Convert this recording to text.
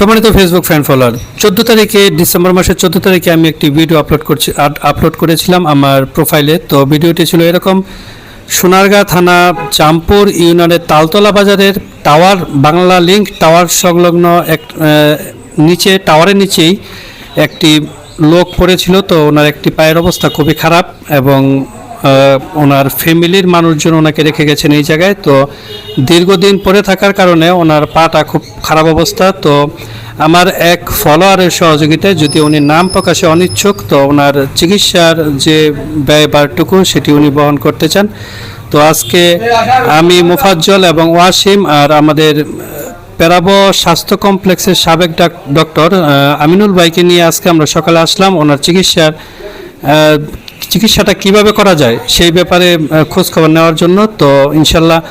সম্মানিত Facebook fan follower, 14 তারিখে December মাসের 14 তারিখে আমি একটি ভিডিও আপলোড করেছিলাম আমার প্রোফাইলে। তো ভিডিওটি ছিল এরকম: সোনারগাঁ থানা চাঁদপুর ইউনিয়নের তালতলা বাজারের টাওয়ার বাংলা লিংক টাওয়ার সংলগ্ন টাওয়ারের নিচেই একটি লোক পড়েছিল। তো ওনার একটি পায়ের অবস্থা খুবই খারাপ এবং ওনার ফ্যামিলির মানুষজন ওনাকে রেখে গেছেন এই জায়গায়। তো দীর্ঘদিন পরে থাকার কারণে ওনার পাটা খুব খারাপ অবস্থা। তো আমার এক ফলোয়ারের সহযোগিতায়, যদি উনি নাম প্রকাশে অনিচ্ছুক, তো ওনার চিকিৎসার যে ব্যয়ভারটুকু সেটি উনি বহন করতে চান। তো আজকে আমি মোফাজ্জল এবং ওয়াসিম আর আমাদের পেরাবো স্বাস্থ্য কমপ্লেক্সের সাবেক ডক্টর আমিনুল ভাইকে নিয়ে আজকে আমরা সকালে আসলাম ওনার চিকিৎসাটা কিভাবে করা যায় সেই ব্যাপারে খোঁজ খবর নেওয়ার জন্য। তো ইনশাল্লাহ